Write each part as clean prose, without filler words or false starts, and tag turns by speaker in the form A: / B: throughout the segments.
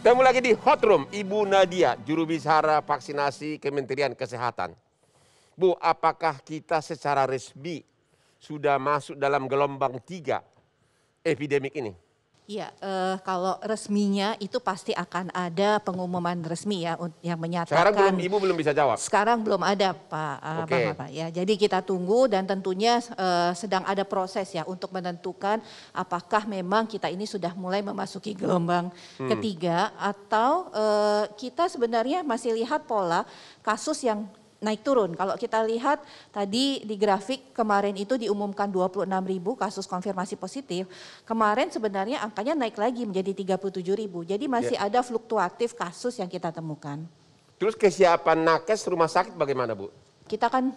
A: Ketemu lagi di Hot Room, Ibu Nadia, juru bicara vaksinasi Kementerian Kesehatan. Bu, apakah kita secara resmi sudah masuk dalam gelombang 3 epidemik ini?
B: Ya, kalau resminya itu pasti akan ada pengumuman resmi ya yang menyatakan.
A: Sekarang Ibu belum bisa jawab.
B: Sekarang belum ada Pak.
A: Oke.
B: Bapak ya. Jadi kita tunggu dan tentunya sedang ada proses ya untuk menentukan apakah memang kita ini sudah mulai memasuki gelombang ketiga atau kita sebenarnya masih lihat pola kasus yang naik turun. Kalau kita lihat tadi di grafik kemarin itu diumumkan 26.000 kasus konfirmasi positif. Kemarin sebenarnya angkanya naik lagi menjadi 37.000. Jadi masih ada fluktuatif kasus yang kita temukan.
A: Terus kesiapan nakes rumah sakit bagaimana, Bu?
B: Kita kan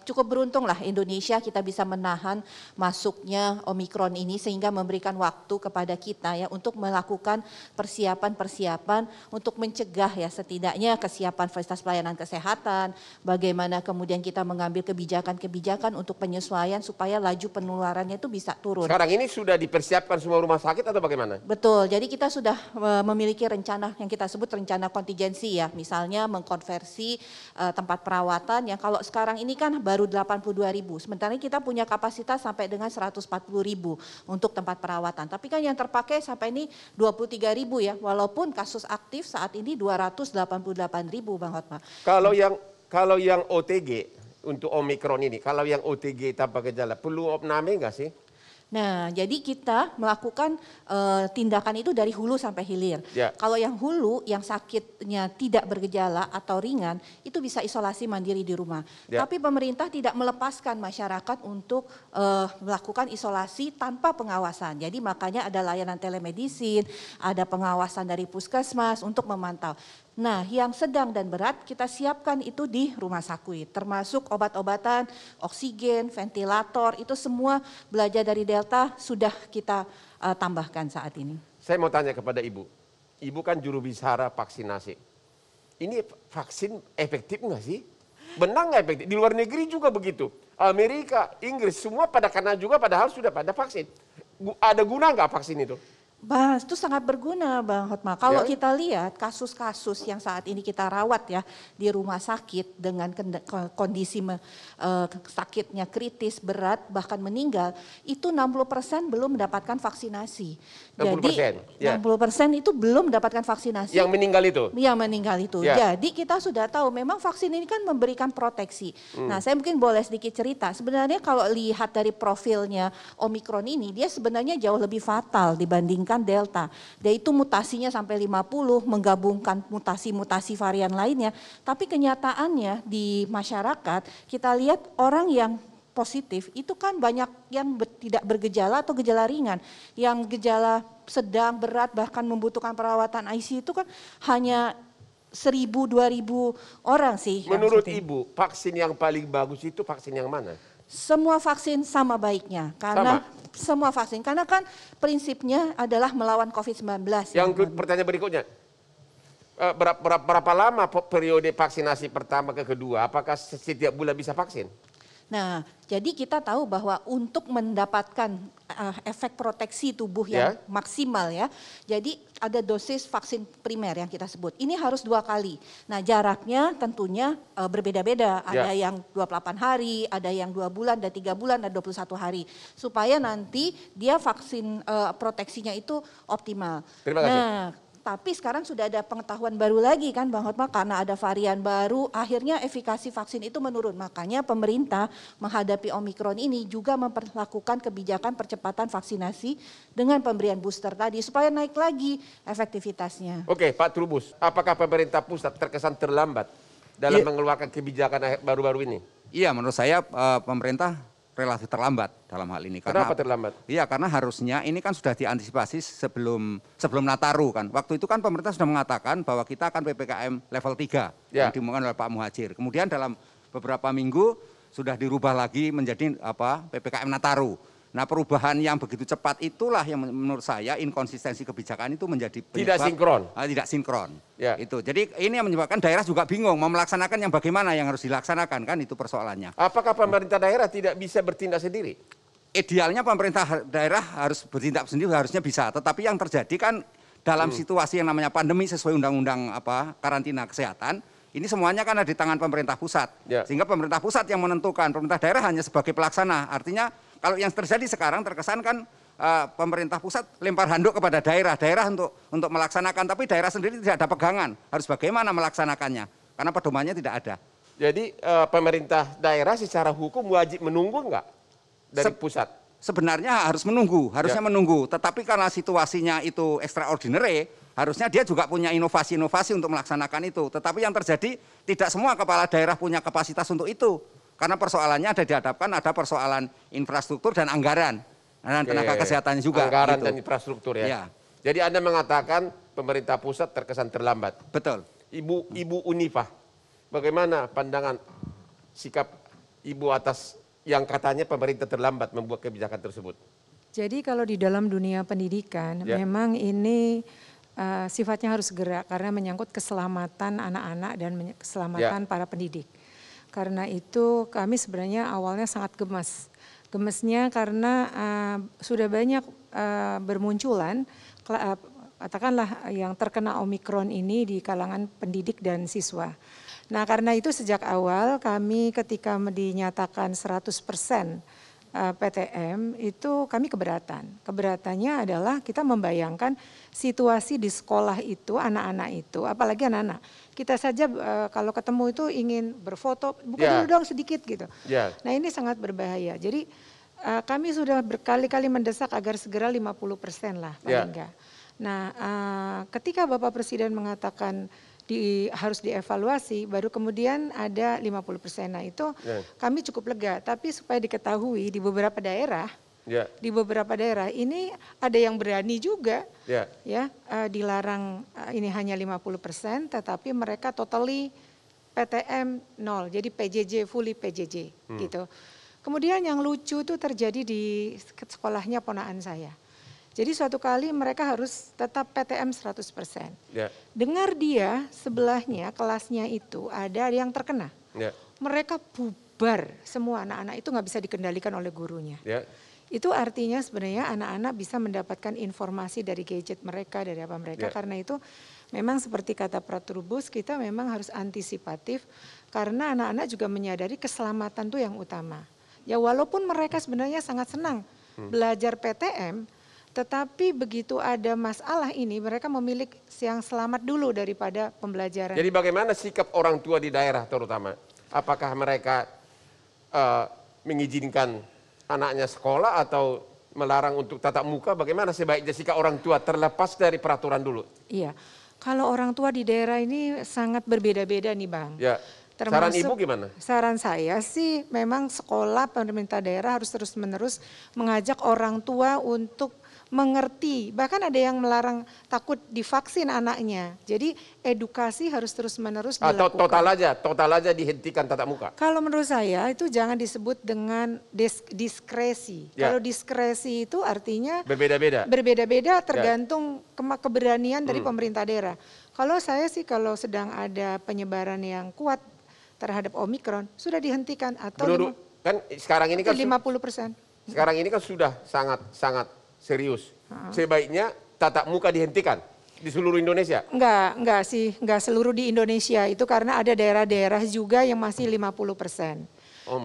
B: cukup beruntung lah Indonesia kita bisa menahan masuknya Omikron ini sehingga memberikan waktu kepada kita ya untuk melakukan persiapan-persiapan untuk mencegah ya setidaknya kesiapan fasilitas pelayanan kesehatan, bagaimana kemudian kita mengambil kebijakan-kebijakan untuk penyesuaian supaya laju penularannya itu bisa turun.
A: Sekarang ini sudah dipersiapkan semua rumah sakit atau bagaimana?
B: Betul, jadi kita sudah memiliki rencana yang kita sebut rencana kontingensi ya, misalnya mengkonversi tempat perawatan yang kalau sekarang ini kan baru 82.000, sementara kita punya kapasitas sampai dengan 140.000 untuk tempat perawatan. Tapi kan yang terpakai sampai ini 23.000 ya, walaupun kasus aktif saat ini 288.000 Bang Hotma.
A: Kalau yang OTG untuk Omikron ini, kalau yang OTG tanpa gejala, perlu opname nggak sih?
B: Nah, jadi kita melakukan tindakan itu dari hulu sampai hilir.
A: Ya.
B: Kalau yang hulu, yang sakitnya tidak bergejala atau ringan, itu bisa isolasi mandiri di rumah.
A: Ya.
B: Tapi pemerintah tidak melepaskan masyarakat untuk melakukan isolasi tanpa pengawasan. Jadi makanya ada layanan telemedicine, ada pengawasan dari puskesmas untuk memantau. Nah, yang sedang dan berat kita siapkan itu di rumah sakit, termasuk obat-obatan, oksigen, ventilator, itu semua belajar dari Delta sudah kita tambahkan saat ini.
A: Saya mau tanya kepada Ibu. Ibu kan juru bicara vaksinasi. Ini vaksin efektif nggak sih? Benar nggak efektif? Di luar negeri juga begitu. Amerika, Inggris, semua pada karena juga padahal sudah pada vaksin. Ada guna nggak vaksin itu?
B: Itu sangat berguna Bang Hotma. Kalau kita lihat kasus-kasus yang saat ini kita rawat ya di rumah sakit dengan kondisi sakitnya kritis, berat, bahkan meninggal, itu 60% belum mendapatkan vaksinasi.
A: 60%,
B: Jadi
A: ya.
B: 60% itu belum mendapatkan vaksinasi.
A: Yang meninggal itu?
B: Yang meninggal itu.
A: Ya.
B: Jadi kita sudah tahu memang vaksin ini kan memberikan proteksi. Nah, saya mungkin boleh sedikit cerita. Sebenarnya kalau lihat dari profilnya Omikron ini, dia sebenarnya jauh lebih fatal dibandingkan Delta. Dia itu mutasinya sampai 50, menggabungkan mutasi-mutasi varian lainnya. Tapi kenyataannya di masyarakat, kita lihat orang yang positif itu kan banyak yang tidak bergejala atau gejala ringan. Yang gejala sedang, berat, bahkan membutuhkan perawatan ICU itu kan hanya 1.000-2.000 orang sih.
A: Menurut Ibu, vaksin yang paling bagus itu vaksin yang mana?
B: Semua vaksin sama baiknya karena semua vaksin karena kan prinsipnya adalah melawan COVID-19.
A: Yang pertanyaan berikutnya, berapa lama periode vaksinasi pertama ke kedua? Apakah setiap bulan bisa vaksin?
B: Nah, jadi kita tahu bahwa untuk mendapatkan efek proteksi tubuh yang maksimal ya, jadi ada dosis vaksin primer yang kita sebut. Ini harus 2 kali. Nah, jaraknya tentunya berbeda-beda. Ada yang 28 hari, ada yang 2 bulan, ada 3 bulan, ada 21 hari. Supaya nanti dia vaksin proteksinya itu optimal.
A: Terima kasih.
B: Nah, tapi sekarang sudah ada pengetahuan baru lagi kan Bang Hotma, karena ada varian baru, akhirnya efikasi vaksin itu menurun. Makanya pemerintah menghadapi Omikron ini juga memperlakukan kebijakan percepatan vaksinasi dengan pemberian booster tadi supaya naik lagi efektivitasnya.
A: Oke, Pak Trubus, apakah pemerintah pusat terkesan terlambat dalam mengeluarkan kebijakan baru-baru ini?
C: Iya, menurut saya pemerintah relatif terlambat dalam hal ini.
A: Kenapa terlambat?
C: Iya, karena harusnya ini kan sudah diantisipasi sebelum Nataru kan. Waktu itu kan pemerintah sudah mengatakan bahwa kita akan PPKM level 3 yang diumumkan oleh Pak Muhadjir. Kemudian dalam beberapa minggu sudah dirubah lagi menjadi PPKM Nataru. Nah, perubahan yang begitu cepat itulah yang menurut saya inkonsistensi kebijakan itu menjadi penyebab, tidak sinkron.
A: Ya.
C: Itu. Jadi ini yang menyebabkan daerah juga bingung mau melaksanakan yang bagaimana yang harus dilaksanakan kan itu persoalannya.
A: Apakah pemerintah daerah tidak bisa bertindak sendiri?
C: Idealnya pemerintah daerah harus bertindak sendiri harusnya bisa, tetapi yang terjadi kan dalam situasi yang namanya pandemi sesuai undang-undang karantina kesehatan, ini semuanya kan ada di tangan pemerintah pusat. Sehingga pemerintah pusat yang menentukan, pemerintah daerah hanya sebagai pelaksana. Artinya kalau yang terjadi sekarang terkesan kan pemerintah pusat lempar handuk kepada daerah untuk melaksanakan, tapi daerah sendiri tidak ada pegangan harus bagaimana melaksanakannya karena pedomannya tidak ada.
A: Jadi pemerintah daerah secara hukum wajib menunggu nggak dari pusat?
C: Sebenarnya harusnya menunggu. Tetapi karena situasinya itu extraordinary, harusnya dia juga punya inovasi-inovasi untuk melaksanakan itu. Tetapi yang terjadi tidak semua kepala daerah punya kapasitas untuk itu. Karena persoalannya dihadapkan ada persoalan infrastruktur dan anggaran. Dan tenaga kesehatannya juga.
A: Anggaran
C: gitu.
A: dan infrastruktur ya. Jadi Anda mengatakan pemerintah pusat terkesan terlambat.
C: Betul.
A: Ibu Unifah, bagaimana pandangan sikap Ibu atas yang katanya pemerintah terlambat membuat kebijakan tersebut?
D: Jadi kalau di dalam dunia pendidikan memang ini sifatnya harus segera karena menyangkut keselamatan anak-anak dan keselamatan para pendidik. Karena itu kami sebenarnya awalnya sangat gemes. Gemesnya karena sudah banyak bermunculan katakanlah yang terkena Omikron ini di kalangan pendidik dan siswa. Nah karena itu sejak awal kami ketika dinyatakan 100% PTM itu kami keberatan. Keberatannya adalah kita membayangkan situasi di sekolah itu, anak-anak itu, apalagi anak-anak. Kita saja kalau ketemu itu ingin berfoto, buka dulu dong sedikit gitu. Nah ini sangat berbahaya. Jadi kami sudah berkali-kali mendesak agar segera 50% lah paling enggak. Nah ketika Bapak Presiden mengatakan harus dievaluasi, baru kemudian ada 50%. Nah itu kami cukup lega, tapi supaya diketahui di beberapa daerah, ini ada yang berani juga, dilarang ini hanya 50%, tetapi mereka totally PTM 0, jadi PJJ, fully PJJ gitu. Kemudian yang lucu itu terjadi di sekolahnya ponakan saya. Jadi suatu kali mereka harus tetap PTM 100%. Dengar dia sebelahnya kelasnya itu ada yang terkena. Mereka bubar, semua anak-anak itu nggak bisa dikendalikan oleh gurunya. Itu artinya sebenarnya anak-anak bisa mendapatkan informasi dari gadget mereka, dari apa mereka. Karena itu memang seperti kata Pratrubus, kita memang harus antisipatif karena anak-anak juga menyadari keselamatan itu yang utama. Ya walaupun mereka sebenarnya sangat senang belajar PTM, tetapi begitu ada masalah ini mereka memilih yang selamat dulu daripada pembelajaran.
A: Jadi bagaimana sikap orang tua di daerah terutama? Apakah mereka mengizinkan anaknya sekolah atau melarang untuk tatap muka? Bagaimana sebaiknya sikap orang tua terlepas dari peraturan dulu?
D: Iya, kalau orang tua di daerah ini sangat berbeda-beda nih Bang.
A: Saran Ibu gimana?
D: Saran saya sih memang sekolah pemerintah daerah harus terus-menerus mengajak orang tua untuk mengerti, bahkan ada yang melarang takut divaksin anaknya. Jadi edukasi harus terus-menerus dilakukan.
A: Atau total aja dihentikan tatap muka?
D: Kalau menurut saya itu jangan disebut dengan diskresi. Kalau diskresi itu artinya berbeda-beda. Berbeda-beda tergantung keberanian dari pemerintah daerah. Kalau saya sih kalau sedang ada penyebaran yang kuat terhadap Omikron sudah dihentikan atau
A: kan sekarang ini kan
D: 50%.
A: Sekarang ini kan sudah sangat serius. Sebaiknya tatap muka dihentikan di seluruh Indonesia?
D: Enggak sih, enggak seluruh di Indonesia. Itu karena ada daerah-daerah juga yang masih 50%.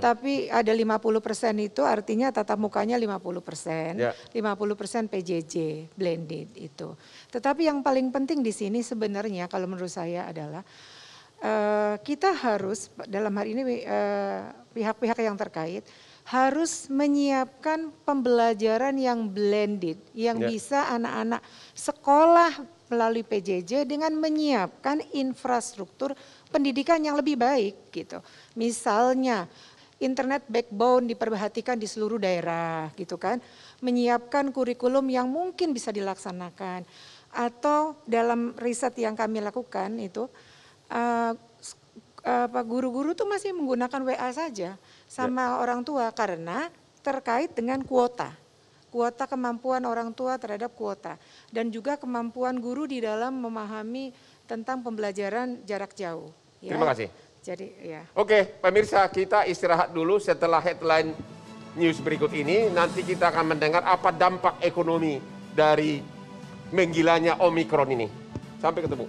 D: Tapi ada 50% itu artinya tatap mukanya 50%, 50% PJJ, blended itu. Tetapi yang paling penting di sini sebenarnya kalau menurut saya adalah kita harus dalam hari ini pihak-pihak yang terkait harus menyiapkan pembelajaran yang blended, yang bisa anak-anak sekolah melalui PJJ dengan menyiapkan infrastruktur pendidikan yang lebih baik gitu. Misalnya internet backbone diperhatikan di seluruh daerah gitu kan, menyiapkan kurikulum yang mungkin bisa dilaksanakan. Atau dalam riset yang kami lakukan itu guru-guru tuh masih menggunakan WA saja sama orang tua karena terkait dengan kuota kemampuan orang tua terhadap kuota dan juga kemampuan guru di dalam memahami tentang pembelajaran jarak jauh. Ya.
A: Terima kasih.
D: Jadi ya.
A: Oke, pemirsa kita istirahat dulu setelah headline news berikut ini nanti kita akan mendengar apa dampak ekonomi dari menggilanya Omikron ini. Sampai ketemu.